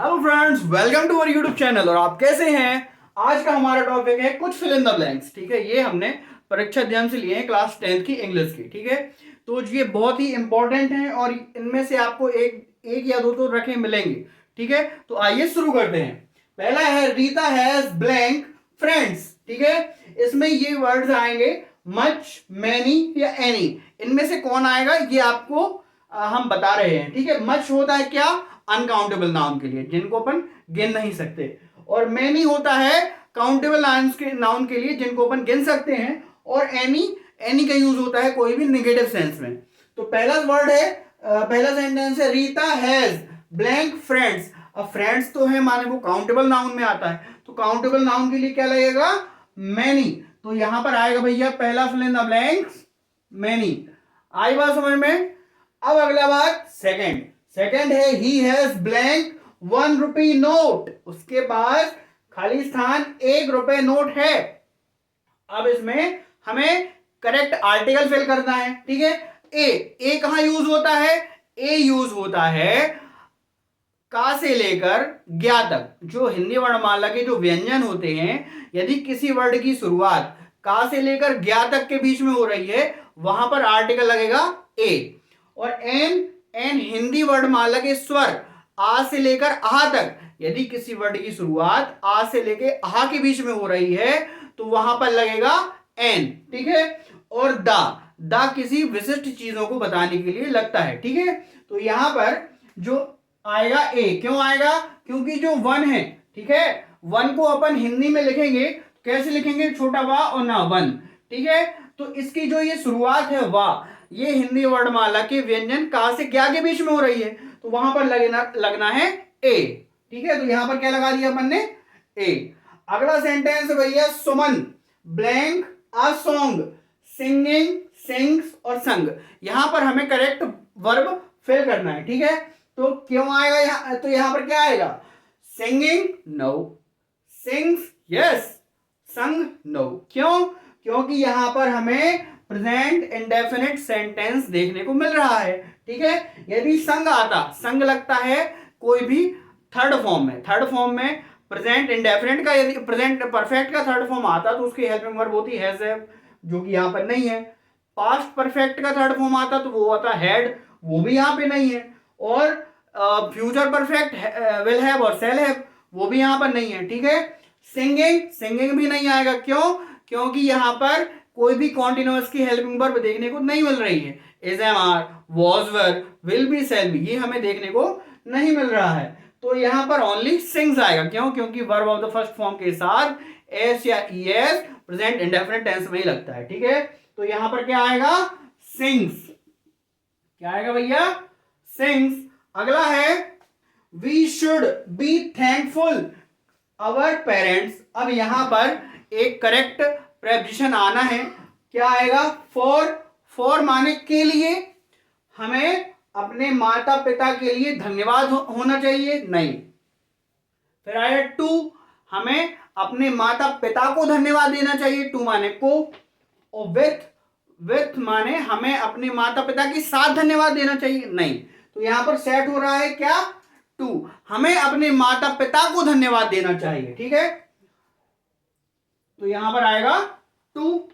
Hello friends, welcome to our YouTube channel. और आप कैसे हैं? आज का हमारा टॉपिक है कुछ फिल इन द ब्लैंक्स। ठीक है, ये हमने परीक्षा अध्ययन से लिए हैं क्लास 10th की इंग्लिश की। ठीक है, तो ये बहुत ही इंपॉर्टेंट है और इनमें से आपको एक या दो तो रखे मिलेंगे। ठीक है, तो आइए शुरू करते हैं। पहला है रीता हैज ब्लैंक फ्रेंड्स। ठीक है, इसमें ये वर्ड्स आएंगे मच, मैनी या एनी। इनमें से कौन आएगा ये आपको हम बता रहे हैं। ठीक है, मच होता है क्या? अनकाउंटेबल नाउन के लिए, जिनको अपन गिन नहीं सकते। और मैनी होता है काउंटेबल नाउन के लिए, जिनको अपन गिन सकते हैं। और एनी, एनी का यूज होता है कोई भी निगेटिव सेंस में। तो पहला वर्ड है, पहला सेंटेंस है रीता हैज ब्लैंक फ्रेंड्स। अब फ्रेंड्स तो है माने वो काउंटेबल नाउन में आता है, तो काउंटेबल नाउन के लिए क्या लगेगा? मैनी। तो यहां पर आएगा भैया पहला fill in the blanks many. आई बात समझ में? अब अगला बात सेकंड है he has blank 1 rupee note. उसके पास खाली स्थान 1 रुपए नोट है। अब इसमें हमें करेक्ट आर्टिकल फिल करना है। ठीक है, ए कहां यूज होता है? ए यूज होता है का से लेकर ज्ञा तक। जो हिंदी वर्णमाला के जो व्यंजन होते हैं, यदि किसी वर्ड की शुरुआत का से लेकर ज्ञा तक के बीच में हो रही है, वहां पर आर्टिकल लगेगा ए। और एन हिंदी वर्णमाला के स्वर आ से लेकर आ तक, यदि किसी वर्ड की शुरुआत आ से लेकर आ के बीच में हो रही है, तो वहां पर लगेगा एन। ठीक है, और दा किसी विशिष्ट चीजों को बताने के लिए लगता है। ठीक है, तो यहां पर जो आएगा ए। क्यों आएगा? क्योंकि जो वन है, ठीक है, वन को अपन हिंदी में लिखेंगे कैसे लिखेंगे? छोटा वा और ना वन। ठीक है, तो इसकी जो ये शुरुआत है वा, ये हिंदी वर्णमाला के व्यंजन का से क्या के बीच में हो रही है, तो वहां पर लगना है ए। ठीक है, तो यहां पर क्या लगा दिया अपन ने? ए। अगला सेंटेंस भैया Suman blank a song singing sings और संग। यहां पर हमें करेक्ट वर्ब फिल करना है। ठीक है, तो क्यों आएगा यहां? तो यहां पर क्या आएगा? सिंगिंग नो, सिंग्स यस, संग नो। क्यों? क्योंकि यहां पर हमें प्रेजेंट इंडेफिनिट सेंटेंस देखने को मिल रहा है। ठीक है, यदि संग आता, संग लगता है कोई भी थर्ड फॉर्म में प्रेजेंट इंडेफिनिट का, यदि प्रेजेंट परफेक्ट का थर्ड फॉर्म आता तो उसकी हेल्पिंग वर्ब होती हैज हैव, जो कि यहां पर नहीं है। पास्ट परफेक्ट का थर्ड फॉर्म आता तो वो आता हैड, वो भी यहां पे नहीं है। और फ्यूचर परफेक्ट विल हैव और शैल हैव, वो भी यहां पर नहीं है। ठीक है, सिंगिंग भी नहीं आएगा। क्यों? क्योंकि यहां पर कोई भी कॉन्टिन्यूअस की हेल्पिंग वर्ब देखने को नहीं मिल रही है। Is am are, was were, will be, shall be, ये हमें देखने को नहीं मिल रहा है। तो यहां पर ओनली सिंग्स आएगा। क्यों? क्योंकि verb of the first form के साथ एस या ईएस प्रेजेंट इंडेफिनिट टेंस में ही लगता है। ठीक है, तो यहां पर क्या आएगा? सिंग्स। क्या आएगा भैया? सिंग्स। अगला है we should be thankful our parents. अब यहां पर एक करेक्ट प्रेपोजिशन आना है। क्या आएगा? फॉर माने के लिए। हमें अपने माता पिता के लिए धन्यवाद होना चाहिए? नहीं। फिर आया टू, हमें अपने माता पिता को धन्यवाद देना चाहिए, टू माने को। और विथ माने हमें अपने माता पिता के साथ धन्यवाद देना चाहिए? नहीं। तो यहां पर सेट हो रहा है क्या? टू, हमें अपने माता पिता को धन्यवाद देना चाहिए। ठीक है, तो यहां पर आएगा टू।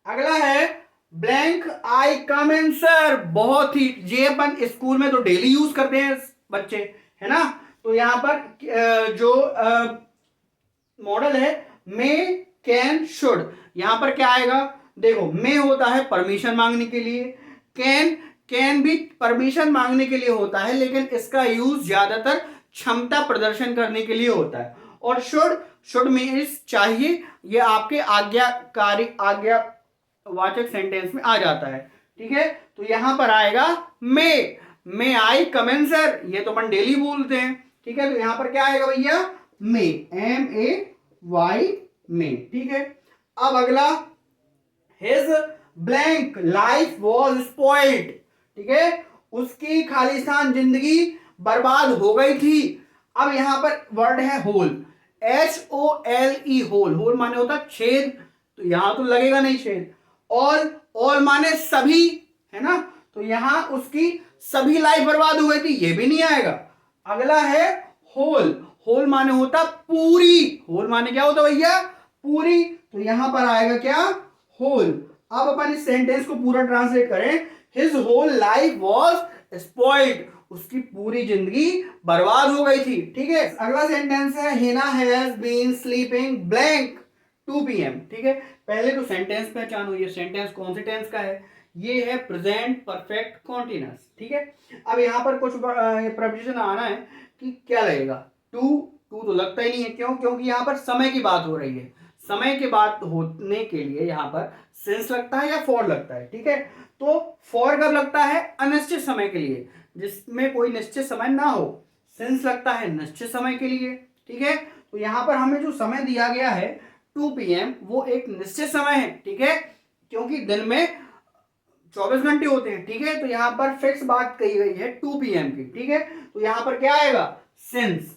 अगला है blank I come in sir. बहुत ही, ये अपन स्कूल में तो डेली यूज करते हैं बच्चे, है ना। तो यहां पर जो मॉडल है मे कैन शुड, यहां पर क्या आएगा? देखो, मे होता है परमिशन मांगने के लिए, कैन भी परमिशन मांगने के लिए होता है, लेकिन इसका यूज ज्यादातर क्षमता प्रदर्शन करने के लिए होता है। और शुड मीन्स चाहिए, ये आपके आज्ञावाचक सेंटेंस में आ जाता है। ठीक है, तो यहां पर आएगा मे आई कम इन सर, ये तो अपन डेली बोलते हैं। ठीक है, तो यहां पर क्या आएगा भैया? मे, MAY, मे। ठीक है, अब अगला his blank life was spoiled. ठीक है, उसकी खालिस्तान जिंदगी बर्बाद हो गई थी। अब यहां पर वर्ड है होल, HOLE, होल माने होता छेद, तो यहां तो लगेगा नहीं छेद। ऑल माने सभी, है ना, तो यहां उसकी सभी लाइफ बर्बाद हो गई थी, ये भी नहीं आएगा। अगला है होल, होल माने होता पूरी, होल माने क्या होता भैया, पूरी। तो यहां पर आएगा क्या, होल। अब अपन इस सेंटेंस को पूरा ट्रांसलेट करें, his whole life was spoiled, उसकी पूरी जिंदगी बर्बाद हो गई थी। ठीक है, अगला सेंटेंस है Hina has been sleeping blank 2 PM। ठीक है, पहले तो सेंटेंस पहचानो, ये सेंटेंस कौन से टेंस का है, ये है प्रेजेंट परफेक्ट कॉन्टिन्यूअस। ठीक है, अब यहाँ पर कुछ प्रपोजिशन आना है कि क्या लगेगा, टू, टू तो लगता ही नहीं है, क्यों, क्योंकि यहाँ पर समय की बात हो रही है, समय की बात होने के लिए यहाँ पर सिंस लगता है या फॉर लगता है। ठीक है, तो फॉर कब लगता है, अनिश्चित समय के लिए, जिसमें कोई निश्चित समय ना हो। सिंस लगता है निश्चित समय के लिए। ठीक है, तो यहाँ पर हमें जो समय दिया गया है 2 PM, वो एक निश्चित समय है। ठीक है, क्योंकि दिन में 24 घंटे होते हैं। ठीक है, तो यहां पर फिक्स बात कही गई है 2 PM की। ठीक है, तो यहां पर क्या आएगा, सिंस।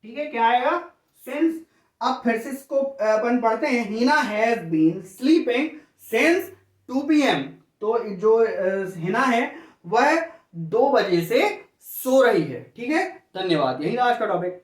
ठीक है, क्या आएगा, सिंस। अब फिर से इसको अपन पढ़ते हैं, Heena has been sleeping since 2 PM। तो जो हिना है वह 2 बजे से सो रही है। ठीक है, धन्यवाद, यही था आज का टॉपिक।